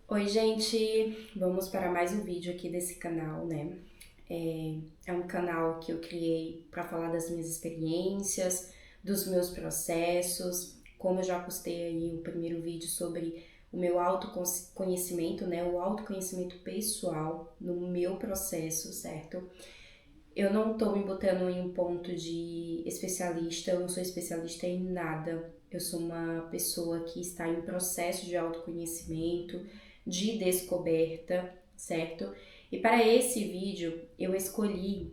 Oi, gente! Vamos para mais um vídeo aqui desse canal, né? É um canal que eu criei para falar das minhas experiências, dos meus processos. Como eu já postei aí o primeiro vídeo sobre o meu autoconhecimento, né? O autoconhecimento pessoal no meu processo, certo? Eu não tô me botando em um ponto de especialista, eu não sou especialista em nada. Eu sou uma pessoa que está em processo de autoconhecimento, de descoberta, certo? E para esse vídeo eu escolhi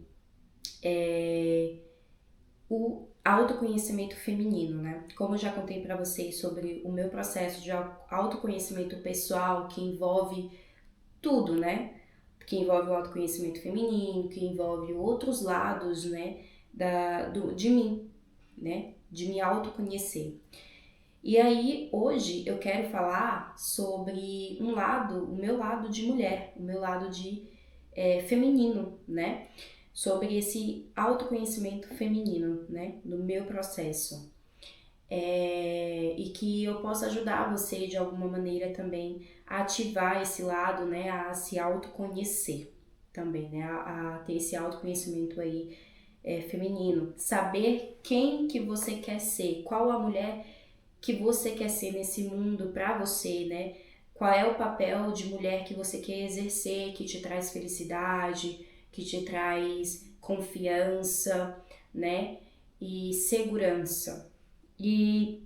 o autoconhecimento feminino, né? Como eu já contei para vocês sobre o meu processo de autoconhecimento pessoal, que envolve tudo, né? Que envolve o autoconhecimento feminino, que envolve outros lados, né, de mim, né, de me autoconhecer. E aí, hoje, eu quero falar sobre o meu lado de mulher, o meu lado de feminino, né, sobre esse autoconhecimento feminino, né, no meu processo. E que eu possa ajudar você de alguma maneira também a ativar esse lado, né, a se autoconhecer também, né, a ter esse autoconhecimento aí feminino, saber quem que você quer ser, qual a mulher que você quer ser nesse mundo para você, né, qual é o papel de mulher que você quer exercer, que te traz felicidade, que te traz confiança, né, e segurança. E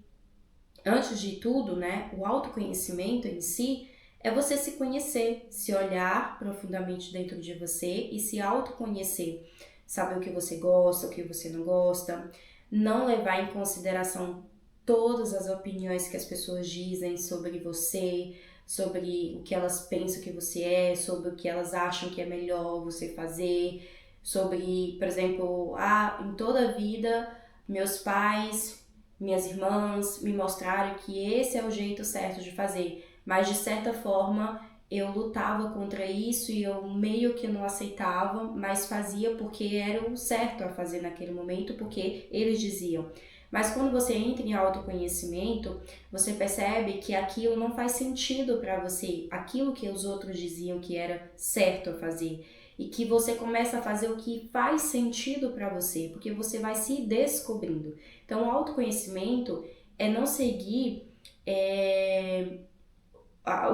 antes de tudo, né, o autoconhecimento em si é você se conhecer, se olhar profundamente dentro de você e se autoconhecer. Saber o que você gosta, o que você não gosta, não levar em consideração todas as opiniões que as pessoas dizem sobre você, sobre o que elas pensam que você é, sobre o que elas acham que é melhor você fazer, sobre, por exemplo, em toda a vida meus pais, minhas irmãs me mostraram que esse é o jeito certo de fazer, mas de certa forma eu lutava contra isso e eu meio que não aceitava, mas fazia porque era o certo a fazer naquele momento, porque eles diziam. Mas quando você entra em autoconhecimento, você percebe que aquilo não faz sentido para você, aquilo que os outros diziam que era certo a fazer. E que você começa a fazer o que faz sentido para você, porque você vai se descobrindo. Então, o autoconhecimento é não seguir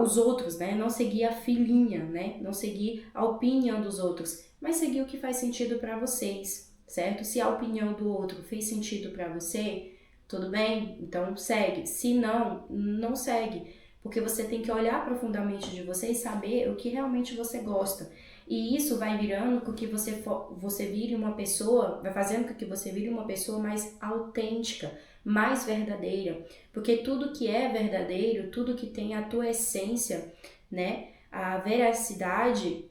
os outros, né? Não seguir a filhinha, né? Não seguir a opinião dos outros, mas seguir o que faz sentido para vocês, certo? Se a opinião do outro fez sentido para você, tudo bem? Então segue. Se não, não segue, porque você tem que olhar profundamente de você e saber o que realmente você gosta. E isso vai virando com que você vire uma pessoa, vai fazendo com que você vire uma pessoa mais autêntica, mais verdadeira, porque tudo que é verdadeiro, tudo que tem a tua essência, né, a veracidade,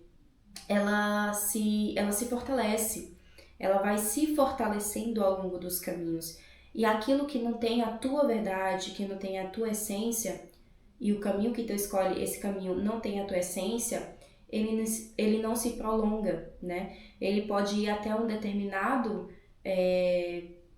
ela se fortalece, ela vai se fortalecendo ao longo dos caminhos. E aquilo que não tem a tua verdade, que não tem a tua essência, e o caminho que tu escolhe, esse caminho não tem a tua essência, ele não se prolonga, né? Ele pode ir até um determinado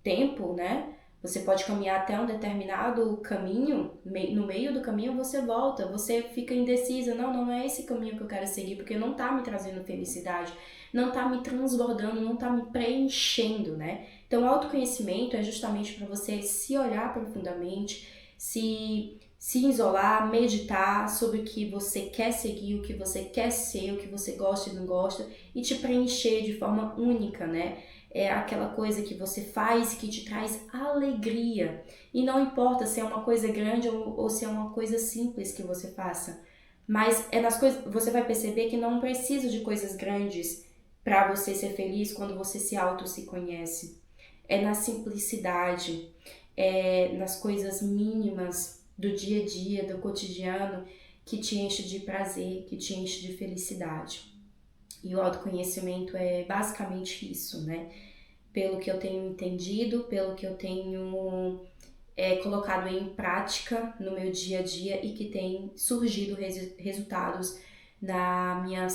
tempo, né? Você pode caminhar até um determinado caminho, no meio do caminho você volta, você fica indecisa, não é esse caminho que eu quero seguir, porque não tá me trazendo felicidade, não tá me transbordando, não tá me preenchendo, né? Então, o autoconhecimento é justamente para você se olhar profundamente, se isolar, meditar sobre o que você quer seguir, o que você quer ser, o que você gosta e não gosta, e te preencher de forma única, né? É aquela coisa que você faz que te traz alegria. E não importa se é uma coisa grande ou se é uma coisa simples que você faça. Mas é nas coisas, você vai perceber que não precisa de coisas grandes para você ser feliz quando você se conhece. É na simplicidade, é nas coisas mínimas do dia a dia, do cotidiano, que te enche de prazer, que te enche de felicidade. E o autoconhecimento é basicamente isso, né? Pelo que eu tenho entendido, pelo que eu tenho colocado em prática no meu dia a dia e que tem surgido resultados na minha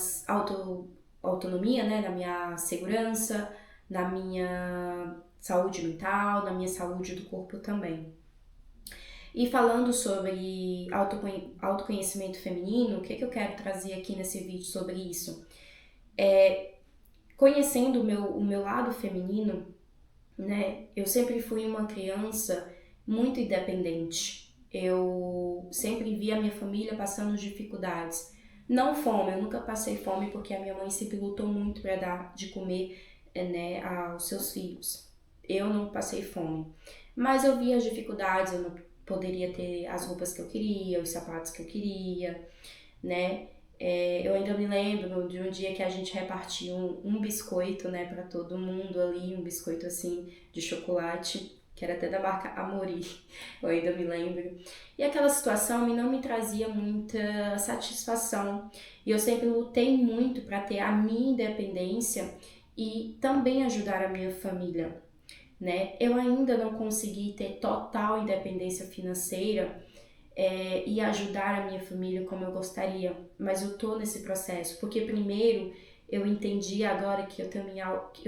autonomia, né? Na minha segurança, na minha saúde mental, na minha saúde do corpo também. E falando sobre autoconhecimento feminino, o que eu quero trazer aqui nesse vídeo sobre isso? Conhecendo o meu lado feminino, né? Eu sempre fui uma criança muito independente. Eu sempre vi a minha família passando dificuldades. Não fome, eu nunca passei fome porque a minha mãe sempre lutou muito para dar de comer, né, aos seus filhos. Eu não passei fome, mas eu via as dificuldades, eu não poderia ter as roupas que eu queria, os sapatos que eu queria, né? Eu ainda me lembro de um dia que a gente repartiu um biscoito, né, para todo mundo ali, um biscoito assim de chocolate, que era até da marca Amori, eu ainda me lembro. E aquela situação não me trazia muita satisfação. E eu sempre lutei muito para ter a minha independência e também ajudar a minha família, né? Eu ainda não consegui ter total independência financeira, e ajudar a minha família como eu gostaria, mas eu tô nesse processo, porque primeiro eu entendi agora que eu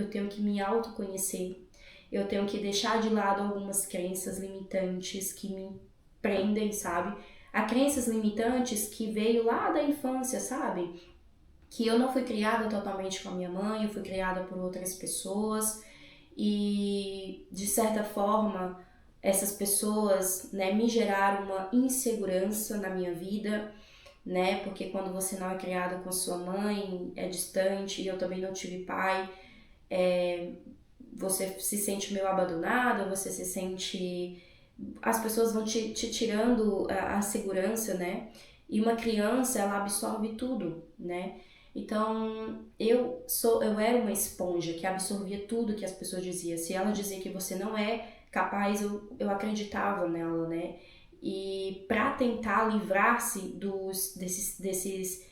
tenho que me autoconhecer, eu tenho que deixar de lado algumas crenças limitantes que me prendem, sabe? Há crenças limitantes que veio lá da infância, sabe? Que eu não fui criada totalmente com a minha mãe, eu fui criada por outras pessoas e de certa forma essas pessoas, né, me geraram uma insegurança na minha vida, né, porque quando você não é criada com a sua mãe, é distante, e eu também não tive pai, você se sente meio abandonada, você se sente, as pessoas vão te tirando a segurança, né, e uma criança, ela absorve tudo, né. Então, eu era uma esponja que absorvia tudo que as pessoas diziam. Se ela dizia que você não é capaz, eu acreditava nela, né? E para tentar livrar-se desses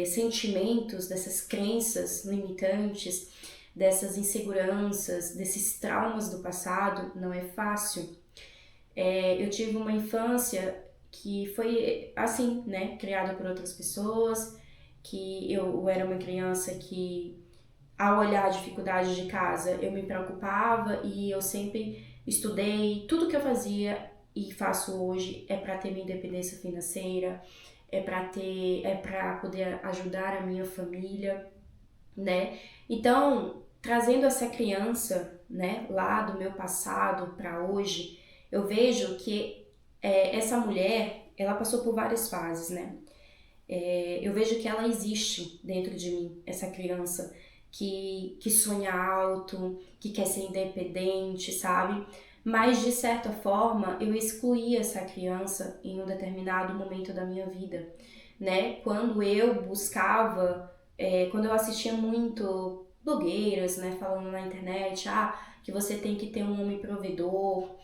sentimentos, dessas crenças limitantes, dessas inseguranças, desses traumas do passado, não é fácil. Eu tive uma infância que foi assim, né? Criada por outras pessoas, que eu era uma criança que, ao olhar a dificuldade de casa, eu me preocupava e eu sempre estudei. Tudo que eu fazia e faço hoje é para ter minha independência financeira, é para poder ajudar a minha família, né? Então, trazendo essa criança, né, lá do meu passado para hoje, eu vejo que essa mulher, ela passou por várias fases, né? Eu vejo que ela existe dentro de mim, essa criança que sonha alto, que quer ser independente, sabe? Mas de certa forma eu excluí essa criança em um determinado momento da minha vida, né? Quando eu buscava, quando eu assistia muito blogueiras, né, falando na internet, que você tem que ter um homem provedor,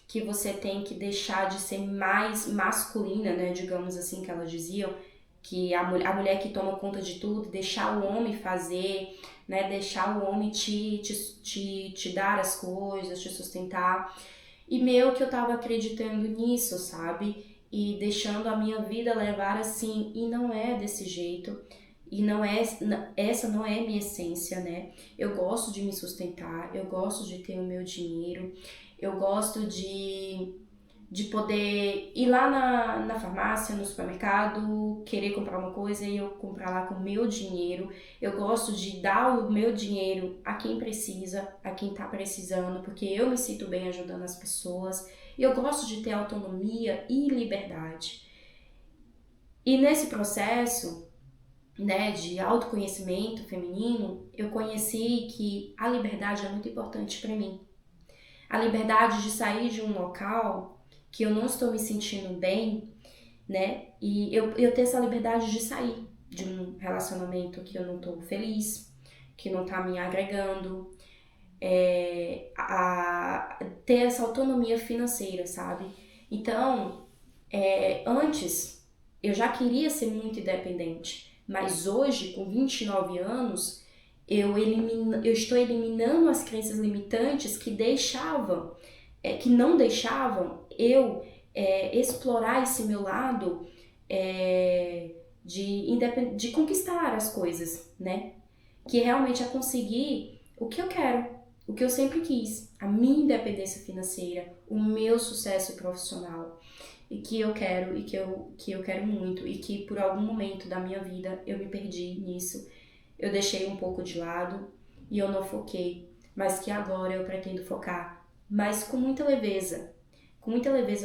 que você tem que deixar de ser mais masculina, né, digamos assim, que elas diziam, que a mulher que toma conta de tudo, deixar o homem fazer, né, deixar o homem te dar as coisas, te sustentar. E meio que eu tava acreditando nisso, sabe? E deixando a minha vida levar assim, e não é desse jeito. E não é, essa não é minha essência, né? Eu gosto de me sustentar, eu gosto de ter o meu dinheiro, eu gosto de poder ir lá na farmácia, no supermercado, querer comprar uma coisa e eu comprar lá com o meu dinheiro. Eu gosto de dar o meu dinheiro a quem precisa, a quem tá precisando, porque eu me sinto bem ajudando as pessoas. E eu gosto de ter autonomia e liberdade. E nesse processo, né, de autoconhecimento feminino, eu conheci que a liberdade é muito importante para mim. A liberdade de sair de um local que eu não estou me sentindo bem, né? E eu ter essa liberdade de sair de um relacionamento que eu não tô feliz, que não tá me agregando, ter essa autonomia financeira, sabe? Então, antes eu já queria ser muito independente, mas hoje, com 29 anos, eu estou eliminando as crenças limitantes que não deixavam eu explorar esse meu lado de conquistar as coisas, né? Que realmente é conseguir o que eu quero. o que eu sempre quis, a minha independência financeira, o meu sucesso profissional, e que eu quero, e que eu quero muito, e que por algum momento da minha vida eu me perdi nisso, eu deixei um pouco de lado e eu não foquei, mas que agora eu pretendo focar, mas com muita leveza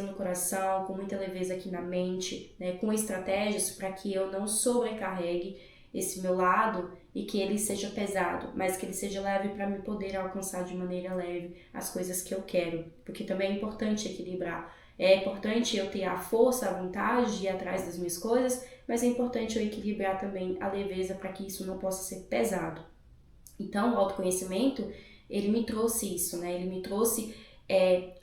no coração, com muita leveza aqui na mente, né, com estratégias para que eu não sobrecarregue esse meu lado e que ele seja pesado, mas que ele seja leve para me poder alcançar de maneira leve as coisas que eu quero, porque também é importante equilibrar. É importante eu ter a força, a vontade de ir atrás das minhas coisas, mas é importante eu equilibrar também a leveza para que isso não possa ser pesado. Então, o autoconhecimento, ele me trouxe isso, né? Ele me trouxe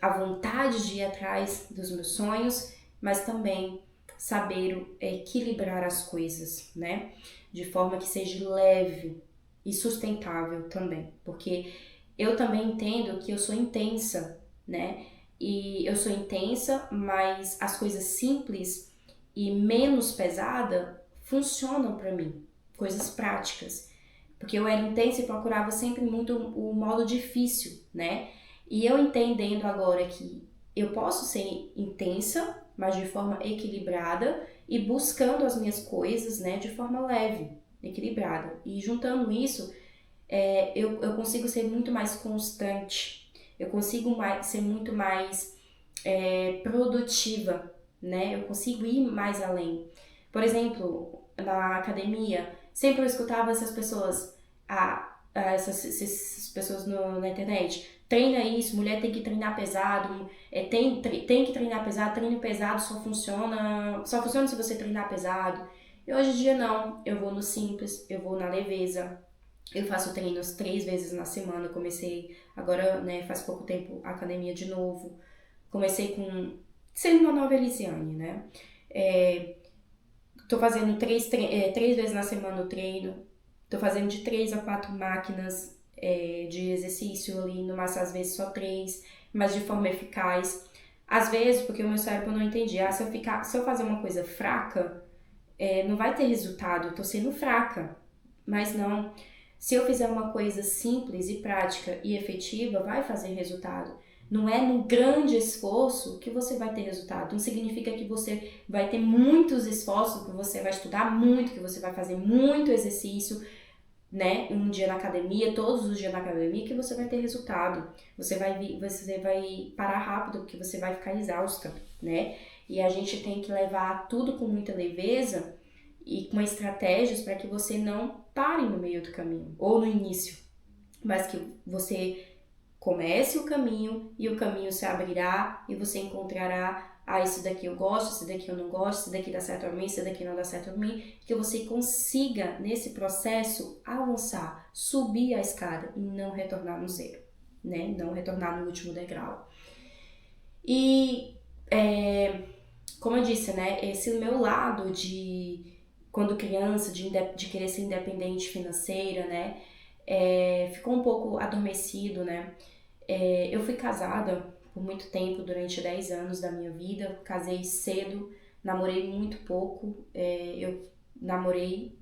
a vontade de ir atrás dos meus sonhos, mas também saber equilibrar as coisas, né? De forma que seja leve e sustentável também. Porque eu também entendo que eu sou intensa, né? E eu sou intensa, mas as coisas simples e menos pesada funcionam para mim, coisas práticas. Porque eu era intensa e procurava sempre muito o modo difícil, né? E eu entendendo agora que eu posso ser intensa, mas de forma equilibrada e buscando as minhas coisas, né, de forma leve, equilibrada. E juntando isso, eu consigo ser muito mais constante, eu consigo ser muito mais produtiva, né? Eu consigo ir mais além. Por exemplo, na academia, sempre eu escutava essas pessoas, essas pessoas na internet, treina isso, mulher tem que treinar pesado, tem que treinar pesado, treino pesado só funciona se você treinar pesado. E hoje em dia não, eu vou no simples, eu vou na leveza, eu faço treinos 3 vezes na semana, comecei agora, né, faz pouco tempo, a academia de novo. Comecei sendo uma nova Elisiane, né? Tô fazendo 3 vezes na semana o treino, tô fazendo de 3 a 4 máquinas de exercício ali, no máximo às vezes só 3, mas de forma eficaz. Às vezes, porque o meu cérebro não entendia, se eu fazer uma coisa fraca, não vai ter resultado, eu tô sendo fraca. Mas não, se eu fizer uma coisa simples e prática e efetiva, vai fazer resultado. Não é no grande esforço que você vai ter resultado. Não significa que você vai ter muitos esforços, que você vai estudar muito, que você vai fazer muito exercício, né? Um dia na academia, todos os dias na academia, que você vai ter resultado. Você vai parar rápido, porque você vai ficar exausta, né? E a gente tem que levar tudo com muita leveza e com estratégias para que você não pare no meio do caminho ou no início, mas que você comece o caminho e o caminho se abrirá e você encontrará, isso daqui eu gosto, esse daqui eu não gosto, esse daqui dá certo a mim, esse daqui não dá certo a mim, que você consiga nesse processo avançar, subir a escada e não retornar no zero, né? Não retornar no último degrau. E como eu disse, né, esse meu lado de quando criança, de querer ser independente financeira, né, ficou um pouco adormecido, né. Eu fui casada por muito tempo, durante 10 anos da minha vida, casei cedo, namorei muito pouco, eu namorei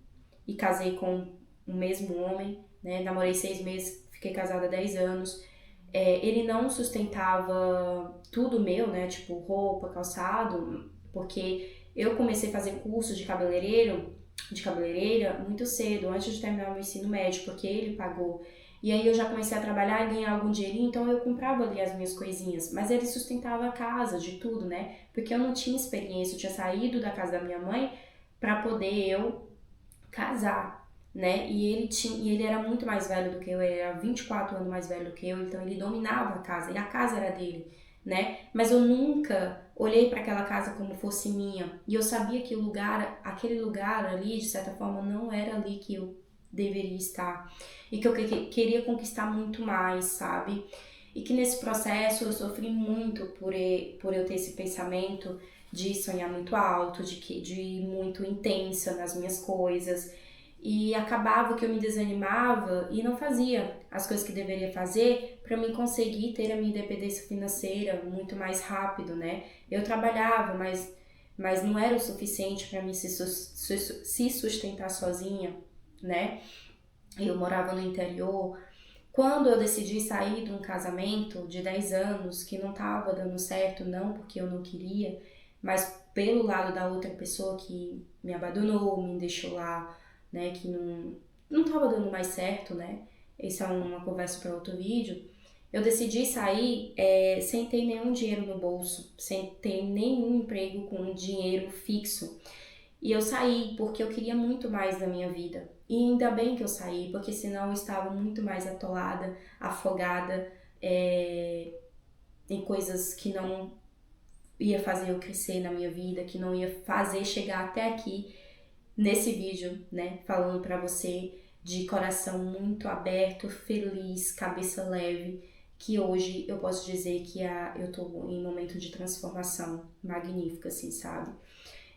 e casei com o mesmo homem, né, namorei 6 meses, fiquei casada 10 anos, ele não sustentava tudo meu, né, tipo roupa, calçado, porque eu comecei a fazer cursos de cabeleireira muito cedo, antes de terminar o meu ensino médio, porque ele pagou. E aí eu já comecei a trabalhar e ganhar algum dinheirinho, então eu comprava ali as minhas coisinhas. Mas ele sustentava a casa, de tudo, né? Porque eu não tinha experiência, eu tinha saído da casa da minha mãe para poder eu casar, né? E ele era muito mais velho do que eu, ele era 24 anos mais velho do que eu, então ele dominava a casa, e a casa era dele, né? Mas eu nunca olhei para aquela casa como fosse minha, e eu sabia que aquele lugar ali, de certa forma, não era ali que eu deveria estar, e que eu queria conquistar muito mais, sabe? E que nesse processo eu sofri muito por eu ter esse pensamento de sonhar muito alto, de ir muito intensa nas minhas coisas, e acabava que eu me desanimava e não fazia as coisas que deveria fazer para mim conseguir ter a minha independência financeira muito mais rápido, né? Eu trabalhava, mas não era o suficiente para mim se sustentar sozinha, né? Eu morava no interior, Quando eu decidi sair de um casamento de 10 anos que não estava dando certo, não porque eu não queria, mas pelo lado da outra pessoa que me abandonou, me deixou lá, né, que não estava dando mais certo, né? Isso é uma conversa para outro vídeo. Eu decidi sair sem ter nenhum dinheiro no bolso, sem ter nenhum emprego com dinheiro fixo. E eu saí porque eu queria muito mais da minha vida. E ainda bem que eu saí, porque senão eu estava muito mais atolada, afogada em coisas que não ia fazer eu crescer na minha vida, que não ia fazer chegar até aqui nesse vídeo, né? Falando pra você de coração muito aberto, feliz, cabeça leve, que hoje eu posso dizer que eu tô em um momento de transformação magnífica, assim, sabe?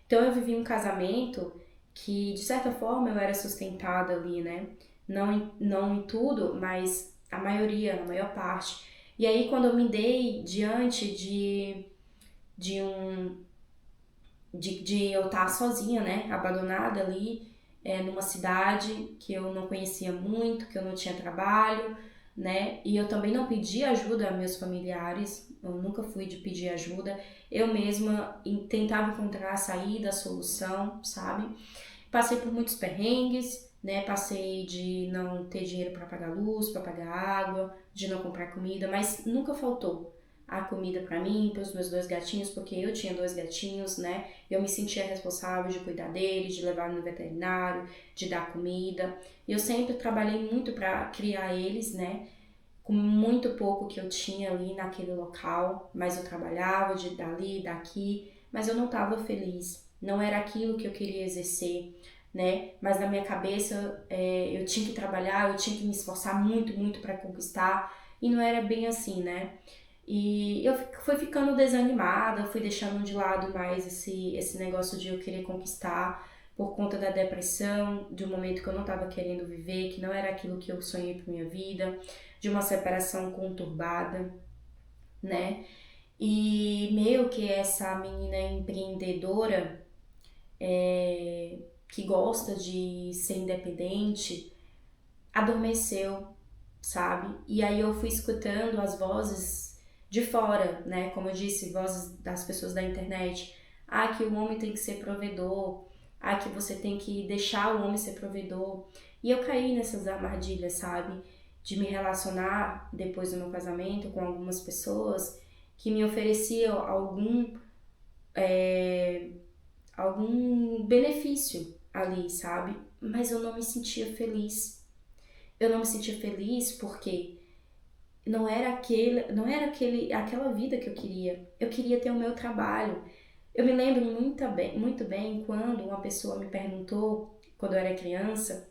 Então eu vivi um casamento que, de certa forma, eu era sustentada ali, né? Não em tudo, mas a maioria, na maior parte. E aí, quando eu me dei diante de um de eu estar sozinha, né, abandonada ali, numa cidade que eu não conhecia muito, que eu não tinha trabalho, né, e eu também não pedi ajuda a meus familiares, eu nunca fui de pedir ajuda, eu mesma tentava encontrar a saída, a solução, sabe? Passei por muitos perrengues, né, passei de não ter dinheiro para pagar luz, para pagar água, de não comprar comida, mas nunca faltou a comida para mim, para os meus dois gatinhos, porque eu tinha dois gatinhos, né? Eu me sentia responsável de cuidar deles, de levar no veterinário, de dar comida. E eu sempre trabalhei muito para criar eles, né? Com muito pouco que eu tinha ali naquele local, mas eu trabalhava de dali, daqui, mas eu não estava feliz. Não era aquilo que eu queria exercer, né? Mas na minha cabeça eu tinha que trabalhar, eu tinha que me esforçar muito, muito para conquistar, e não era bem assim, né? E eu fui ficando desanimada, fui deixando de lado mais esse negócio de eu querer conquistar por conta da depressão, de um momento que eu não estava querendo viver, que não era aquilo que eu sonhei para minha vida, de uma separação conturbada, né? E meio que essa menina empreendedora que gosta de ser independente adormeceu, sabe? E aí eu fui escutando as vozes de fora, né? Como eu disse, vozes das pessoas da internet. Ah, que o homem tem que ser provedor. Ah, que você tem que deixar o homem ser provedor. E eu caí nessas armadilhas, sabe? De me relacionar depois do meu casamento com algumas pessoas que me ofereciam algum benefício ali, sabe? Mas eu não me sentia feliz. Eu não me sentia feliz porque aquela vida que eu queria. Eu queria ter o meu trabalho. Eu me lembro muito bem quando uma pessoa me perguntou, quando eu era criança,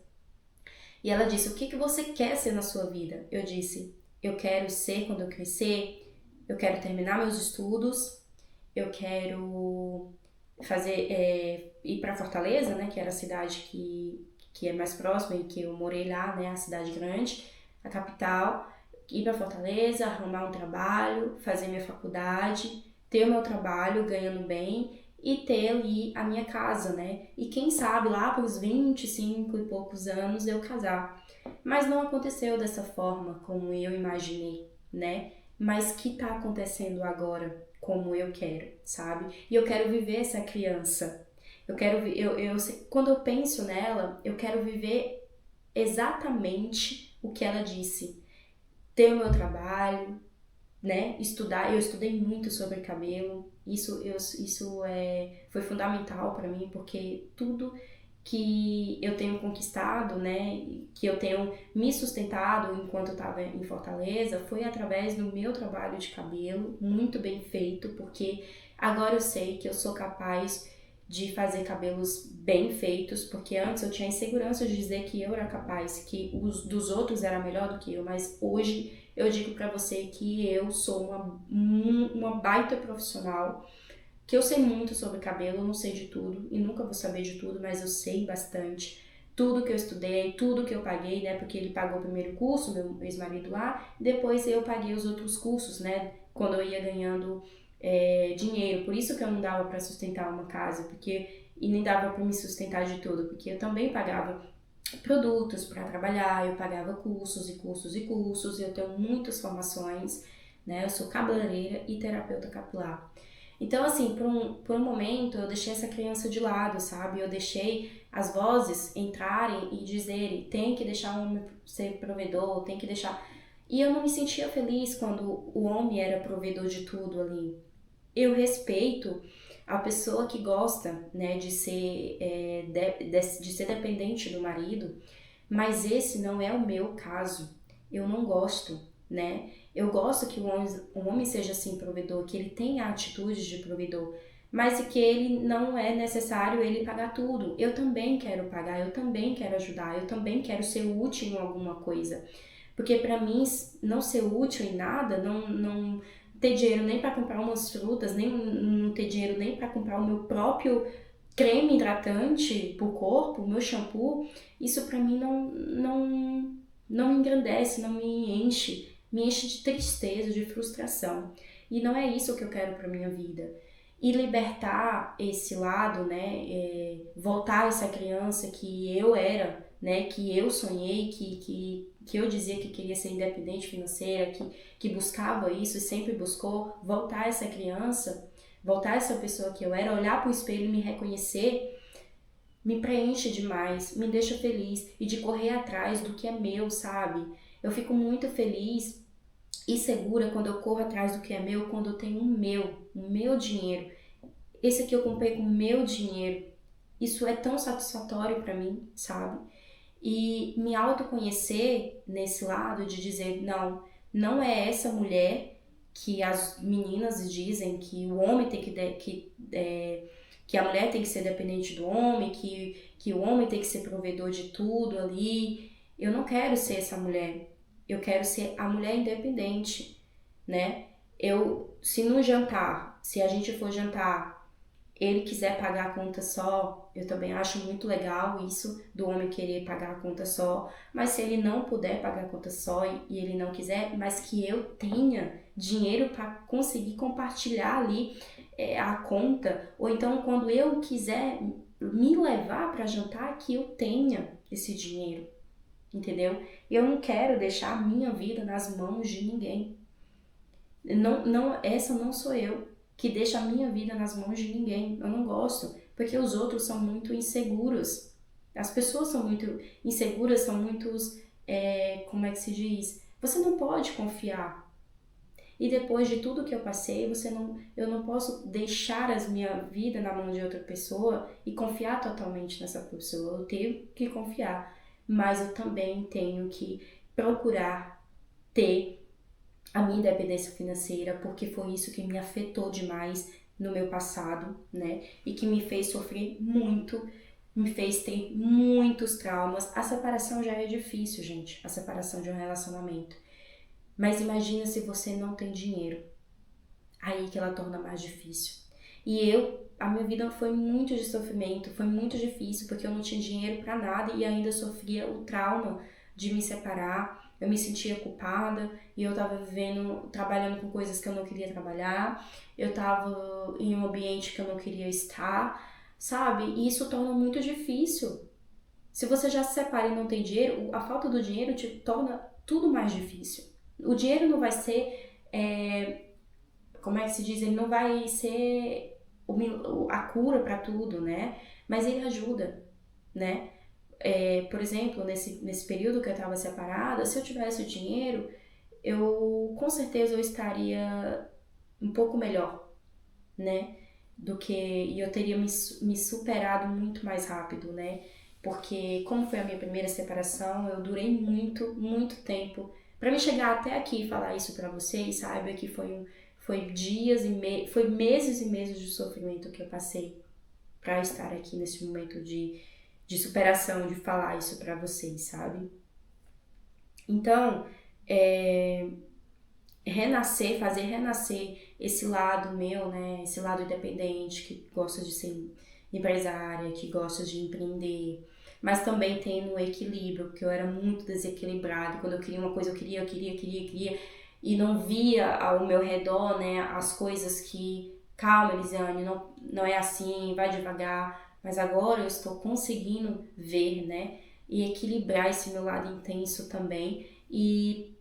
e ela disse: "O que que você quer ser na sua vida?" Eu disse: "Eu quero ser quando eu crescer, eu quero terminar meus estudos, eu quero ir para Fortaleza, né, que era a cidade que é mais próxima e que eu morei lá, né, a cidade grande, a capital, ir para Fortaleza, arrumar um trabalho, fazer minha faculdade, ter o meu trabalho ganhando bem e ter ali a minha casa, né? E quem sabe lá para os 25 e poucos anos eu casar. Mas não aconteceu dessa forma como eu imaginei, né? Mas que tá acontecendo agora como eu quero, sabe? E eu quero viver essa criança. Quando eu penso nela, eu quero viver exatamente o que ela disse. Ter o meu trabalho, né? Estudar. Eu estudei muito sobre cabelo. Foi fundamental para mim, porque tudo que eu tenho conquistado, né, que eu tenho me sustentado enquanto eu estava em Fortaleza, foi através do meu trabalho de cabelo, muito bem feito, porque agora eu sei que eu sou capaz de fazer cabelos bem feitos, porque antes eu tinha insegurança de dizer que eu era capaz, que os dos outros era melhor do que eu, mas hoje eu digo pra você que eu sou uma baita profissional, que eu sei muito sobre cabelo, eu não sei de tudo e nunca vou saber de tudo, mas eu sei bastante. Tudo que eu estudei, tudo que eu paguei, né? Porque ele pagou o primeiro curso, meu ex-marido lá, depois eu paguei os outros cursos, né? Quando eu ia ganhando dinheiro. Por isso que eu não dava para sustentar uma casa, porque e nem dava para me sustentar de tudo, porque eu também pagava produtos para trabalhar, eu pagava cursos e cursos e cursos, eu tenho muitas formações, né? Eu sou cabeleireira e terapeuta capilar. Então, assim, por um momento eu deixei essa criança de lado, sabe? Eu deixei as vozes entrarem e dizerem, tem que deixar o homem ser provedor, tem que deixar... E eu não me sentia feliz quando o homem era provedor de tudo ali. Eu respeito a pessoa que gosta, né, de ser, de ser dependente do marido, mas esse não é o meu caso. Eu não gosto, né? Eu gosto que o homem seja assim provedor, que ele tenha atitudes de provedor, mas que ele não é necessário ele pagar tudo. Eu também quero pagar, eu também quero ajudar, eu também quero ser útil em alguma coisa. Porque para mim não ser útil em nada, não ter dinheiro nem para comprar umas frutas, nem não ter dinheiro nem para comprar o meu próprio creme hidratante pro corpo, o meu shampoo, isso para mim não me engrandece, não me enche de tristeza, de frustração. E não é isso que eu quero para minha vida. E libertar esse lado, né, voltar essa criança que eu era, né, que eu sonhei, que eu dizia que queria ser independente financeira, que buscava isso e sempre buscou, voltar essa criança, voltar essa pessoa que eu era, olhar pro espelho e me reconhecer, me preenche demais, me deixa feliz e de correr atrás do que é meu, sabe? Eu fico muito feliz e segura quando eu corro atrás do que é meu, quando eu tenho o meu dinheiro. Esse aqui eu comprei com o meu dinheiro. Isso é tão satisfatório pra mim, sabe? E me autoconhecer nesse lado de dizer, não é essa mulher que as meninas dizem que o homem tem que a mulher tem que ser dependente do homem, que o homem tem que ser provedor de tudo ali. Eu não quero ser essa mulher. Eu quero ser a mulher independente, né? Se no jantar, se a gente for jantar, ele quiser pagar a conta só, eu também acho muito legal isso do homem querer pagar a conta só, mas se ele não puder pagar a conta só e ele não quiser, mas que eu tenha dinheiro para conseguir compartilhar ali a conta, ou então quando eu quiser me levar para jantar, que eu tenha esse dinheiro, entendeu? Eu não quero deixar a minha vida nas mãos de ninguém. Essa não sou eu que deixa a minha vida nas mãos de ninguém. Eu não gosto, porque os outros são muito inseguros. As pessoas são muito inseguras, são muitos, como é que se diz? Você não pode confiar. E depois de tudo que eu passei, eu não posso deixar a minha vida na mão de outra pessoa e confiar totalmente nessa pessoa. Eu tenho que confiar, mas eu também tenho que procurar ter a minha independência financeira, porque foi isso que me afetou demais no meu passado, né? E que me fez sofrer muito, me fez ter muitos traumas. A separação já é difícil, gente, a separação de um relacionamento. Mas imagina se você não tem dinheiro. Aí que ela torna mais difícil. A minha vida foi muito de sofrimento, foi muito difícil, porque eu não tinha dinheiro para nada e ainda sofria o trauma de me separar. Eu me sentia culpada e eu tava trabalhando com coisas que eu não queria trabalhar. Eu tava em um ambiente que eu não queria estar, sabe? E isso torna muito difícil. Se você já se separa e não tem dinheiro, a falta do dinheiro te torna tudo mais difícil. O dinheiro não vai ser, como é que se diz? Ele não vai ser a cura para tudo, né? Mas ele ajuda, né? Por exemplo, nesse período que eu estava separada, se eu tivesse o dinheiro, com certeza eu estaria um pouco melhor, né? E eu teria me superado muito mais rápido, né? Porque como foi a minha primeira separação, eu durei muito, muito tempo. Para me chegar até aqui e falar isso para vocês, saiba que foi foi meses e meses de sofrimento que eu passei para estar aqui nesse momento de superação, de falar isso para vocês, sabe? Então, fazer renascer esse lado meu, né? Esse lado independente, que gosta de ser empresária, que gosta de empreender, mas também tem no equilíbrio, porque eu era muito desequilibrada. Quando eu queria uma coisa, eu queria, e não via ao meu redor, né, as coisas calma, Elisiane, não é assim, vai devagar, mas agora eu estou conseguindo ver, né? e equilibrar esse meu lado intenso também e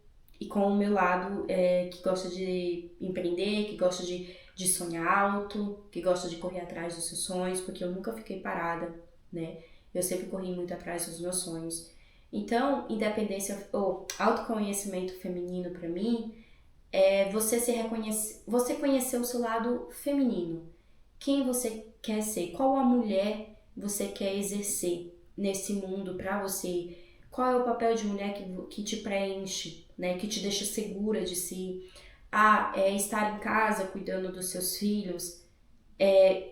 com o meu lado que gosta de empreender, que gosta de sonhar alto, que gosta de correr atrás dos seus sonhos, porque eu nunca fiquei parada, né? Eu sempre corri muito atrás dos meus sonhos. Então, independência ou autoconhecimento feminino para mim é você conhecer o seu lado feminino. Quem você quer ser, qual a mulher você quer exercer nesse mundo para você, qual é o papel de mulher que te preenche, né, que te deixa segura de si. É estar em casa cuidando dos seus filhos,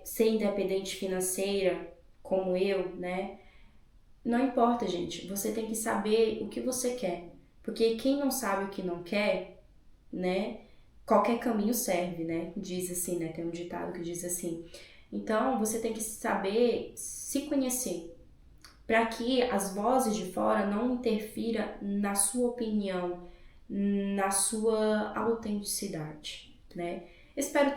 ser independente financeira, como eu, né? Não importa, gente, você tem que saber o que você quer, porque quem não sabe o que não quer, né, qualquer caminho serve, né? Diz assim, né? Tem um ditado que diz assim. Então, você tem que saber se conhecer, para que as vozes de fora não interfiram na sua opinião, na sua autenticidade, né? Espero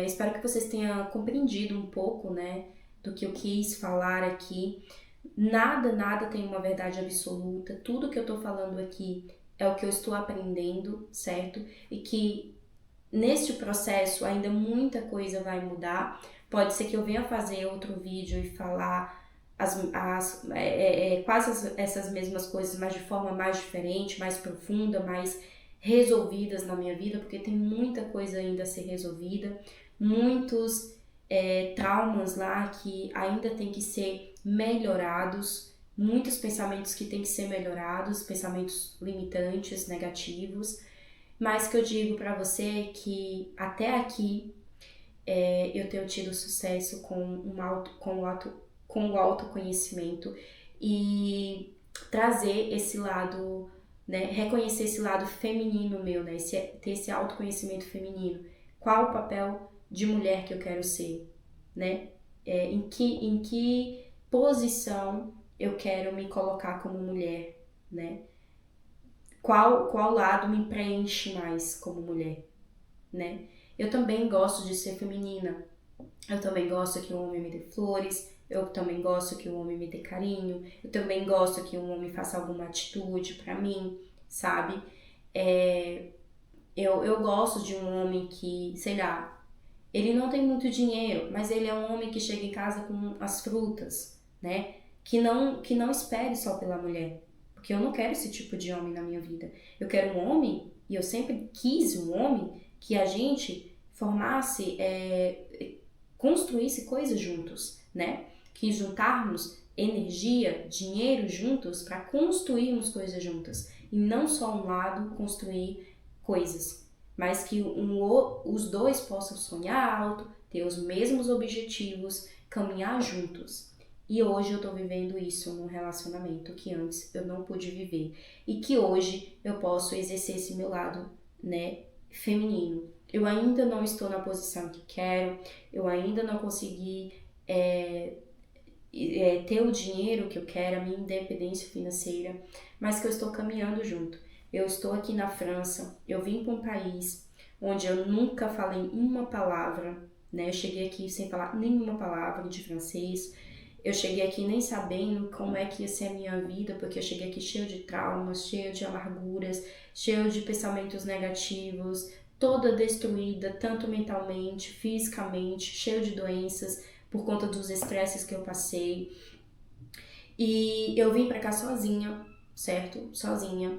espero que vocês tenham compreendido um pouco, né, do que eu quis falar aqui. Nada tem uma verdade absoluta. Tudo que eu tô falando aqui é o que eu estou aprendendo, certo? E que neste processo ainda muita coisa vai mudar. Pode ser que eu venha fazer outro vídeo e falar quase essas mesmas coisas, mas de forma mais diferente, mais profunda, mais resolvidas na minha vida, porque tem muita coisa ainda a ser resolvida, muitos traumas lá que ainda tem que ser melhorados, muitos pensamentos que tem que ser melhorados, pensamentos limitantes, negativos, mas que eu digo pra você que até aqui eu tenho tido sucesso com o autoconhecimento e trazer esse lado, né, reconhecer esse lado feminino meu, né, ter esse autoconhecimento feminino. Qual o papel de mulher que eu quero ser, né? Em que posição eu quero me colocar como mulher, né? Qual lado me preenche mais como mulher, né? Eu também gosto de ser feminina. Eu também gosto que um homem me dê flores. Eu também gosto que um homem me dê carinho. Eu também gosto que um homem faça alguma atitude pra mim, sabe? Eu gosto de um homem que, sei lá, ele não tem muito dinheiro, mas ele é um homem que chega em casa com as frutas, né? Que não espere só pela mulher. Porque eu não quero esse tipo de homem na minha vida. Eu quero um homem, e eu sempre quis um homem, que a gente formasse, construísse coisas juntos, né? Que juntarmos energia, dinheiro juntos para construirmos coisas juntas. E não só um lado construir coisas, mas que os dois possam sonhar alto, ter os mesmos objetivos, caminhar juntos. E hoje eu tô vivendo isso num relacionamento que antes eu não pude viver. E que hoje eu posso exercer esse meu lado, né, feminino. Eu ainda não estou na posição que quero, eu ainda não consegui ter o dinheiro que eu quero, a minha independência financeira, mas que eu estou caminhando junto. Eu estou aqui na França, eu vim para um país onde eu nunca falei uma palavra, né? Eu cheguei aqui sem falar nenhuma palavra de francês. Eu cheguei aqui nem sabendo como é que ia ser a minha vida, porque eu cheguei aqui cheio de traumas, cheio de amarguras, cheio de pensamentos negativos, toda destruída, tanto mentalmente, fisicamente, cheio de doenças por conta dos estresses que eu passei. E eu vim pra cá sozinha, certo? Sozinha,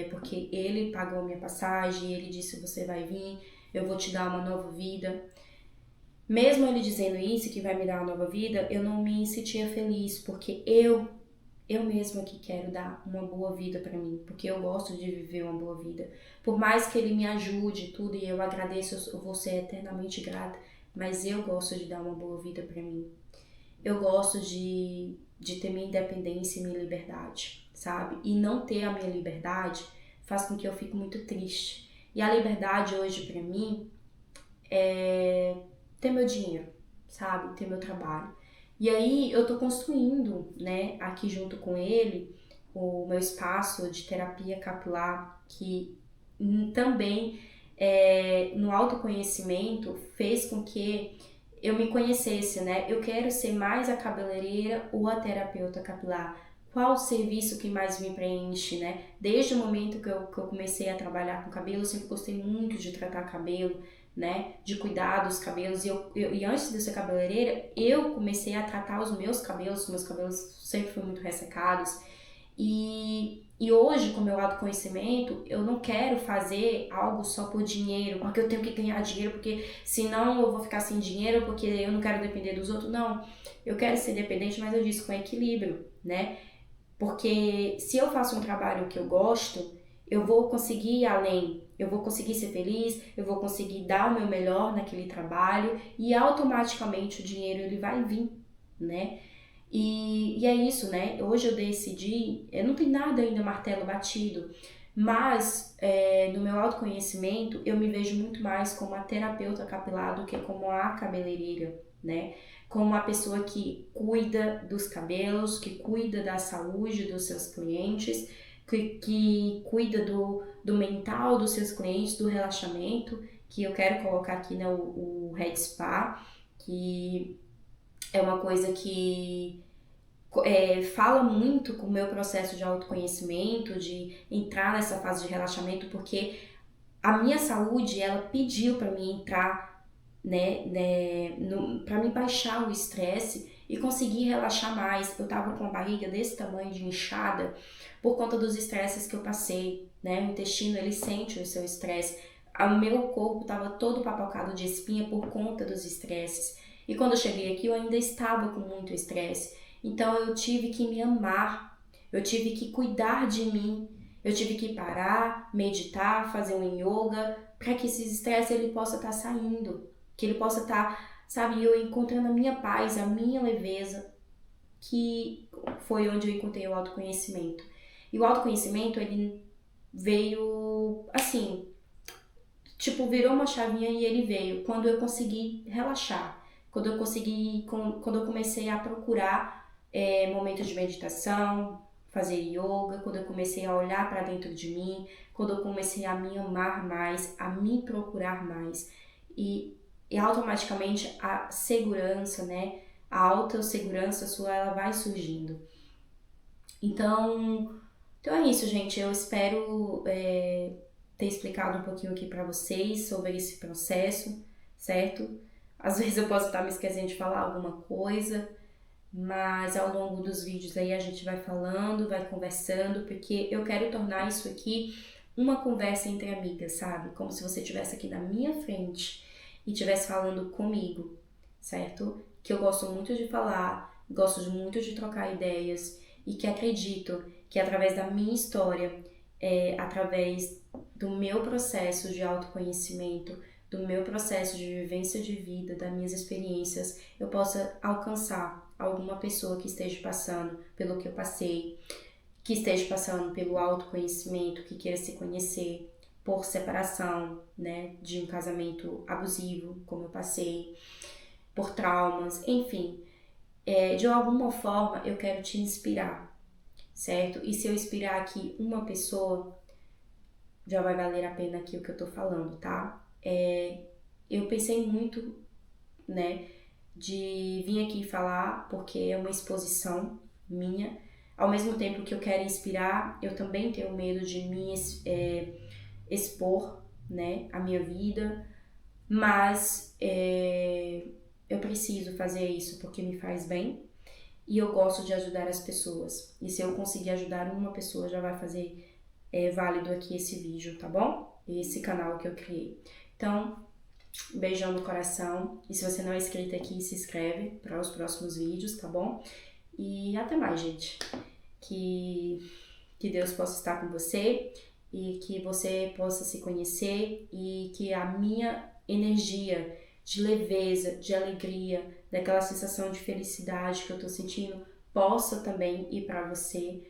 porque ele pagou a minha passagem, ele disse: você vai vir, eu vou te dar uma nova vida. Mesmo ele dizendo isso, que vai me dar uma nova vida, eu não me sentia feliz, porque eu mesma que quero dar uma boa vida pra mim, porque eu gosto de viver uma boa vida. Por mais que ele me ajude e tudo, e eu agradeço, eu vou ser eternamente grata, mas eu gosto de dar uma boa vida pra mim. Eu gosto de ter minha independência e minha liberdade, sabe? E não ter a minha liberdade faz com que eu fique muito triste. E a liberdade hoje pra mim é ter meu dinheiro, sabe? Ter meu trabalho. E aí eu tô construindo, né, aqui junto com ele, o meu espaço de terapia capilar, que também no autoconhecimento fez com que eu me conhecesse, né? Eu quero ser mais a cabeleireira ou a terapeuta capilar. Qual o serviço que mais me preenche, né? Desde o momento que eu comecei a trabalhar com cabelo, eu sempre gostei muito de tratar cabelo, né? De cuidar dos cabelos. E antes de eu ser cabeleireira, eu comecei a tratar os meus cabelos sempre foram muito ressecados. E hoje, com o meu autoconhecimento, eu não quero fazer algo só por dinheiro, porque eu tenho que ganhar dinheiro, porque senão eu vou ficar sem dinheiro, porque eu não quero depender dos outros. Não, eu quero ser dependente, mas eu disse com equilíbrio, né? Porque se eu faço um trabalho que eu gosto, eu vou conseguir ir além, eu vou conseguir ser feliz, eu vou conseguir dar o meu melhor naquele trabalho e automaticamente o dinheiro ele vai vir, né? E é isso, né? Hoje eu decidi, eu não tenho nada ainda martelo batido, mas no meu autoconhecimento eu me vejo muito mais como a terapeuta capilar do que como a cabeleireira, né? Como a pessoa que cuida dos cabelos, que cuida da saúde dos seus clientes, que cuida do mental dos seus clientes, do relaxamento, que eu quero colocar aqui, né, o Head Spa, que é uma coisa que fala muito com o meu processo de autoconhecimento, de entrar nessa fase de relaxamento, porque a minha saúde, ela pediu para mim entrar, para me baixar o estresse e conseguir relaxar mais. Eu tava com a barriga desse tamanho de inchada por conta dos estresses que eu passei, né? O intestino, ele sente o seu estresse. O meu corpo tava todo papocado de espinha por conta dos estresses. E quando eu cheguei aqui, eu ainda estava com muito estresse. Então eu tive que me amar, eu tive que cuidar de mim, eu tive que parar, meditar, fazer um yoga, para que esse estresse ele possa estar saindo, que ele possa estar, sabe, eu encontrando a minha paz, a minha leveza, que foi onde eu encontrei o autoconhecimento. E o autoconhecimento, ele veio assim, tipo, virou uma chavinha e ele veio quando eu consegui relaxar, quando eu comecei a procurar momentos de meditação, fazer yoga, quando eu comecei a olhar para dentro de mim, quando eu comecei a me amar mais, a me procurar mais e automaticamente a segurança, né, a autossegurança sua, ela vai surgindo. Então é isso, gente. Eu espero ter explicado um pouquinho aqui pra vocês sobre esse processo, certo? Às vezes eu posso estar me esquecendo de falar alguma coisa, mas ao longo dos vídeos aí a gente vai falando, vai conversando, porque eu quero tornar isso aqui uma conversa entre amigas, sabe? Como se você estivesse aqui na minha frente e estivesse falando comigo, certo? Que eu gosto muito de falar, gosto muito de trocar ideias e que acredito que através da minha história, através do meu processo de autoconhecimento, do meu processo de vivência de vida, das minhas experiências, eu possa alcançar alguma pessoa que esteja passando pelo que eu passei, que esteja passando pelo autoconhecimento, que queira se conhecer por separação, né, de um casamento abusivo, como eu passei, por traumas, enfim. De alguma forma eu quero te inspirar, certo? E se eu inspirar aqui uma pessoa, já vai valer a pena aqui o que eu tô falando, tá? Eu pensei muito, né, de vir aqui falar, porque é uma exposição minha. Ao mesmo tempo que eu quero inspirar, eu também tenho medo de me expor, né, a minha vida, mas eu preciso fazer isso porque me faz bem e eu gosto de ajudar as pessoas. E se eu conseguir ajudar uma pessoa, já vai fazer válido aqui esse vídeo, tá bom? Esse canal que eu criei. Então, beijão no coração. E se você não é inscrito aqui, se inscreve para os próximos vídeos, tá bom? E até mais, gente. Que Deus possa estar com você e que você possa se conhecer e que a minha energia de leveza, de alegria, daquela sensação de felicidade que eu tô sentindo, possa também ir para você,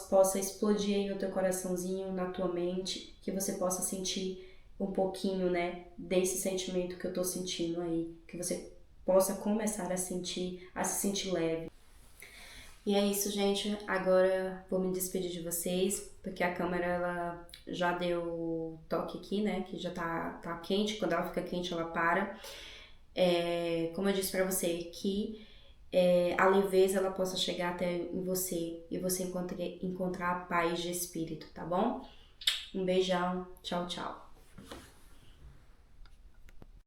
possa explodir aí no teu coraçãozinho, na tua mente, que você possa sentir um pouquinho, né, desse sentimento que eu tô sentindo aí, que você possa começar a sentir, a se sentir leve. E é isso, gente. Agora vou me despedir de vocês, porque a câmera ela já deu toque aqui, né, que já tá quente, quando ela fica quente ela para. Como eu disse pra você, que a leveza ela possa chegar até em você e você encontrar a paz de espírito, tá bom? Um beijão, tchau, tchau.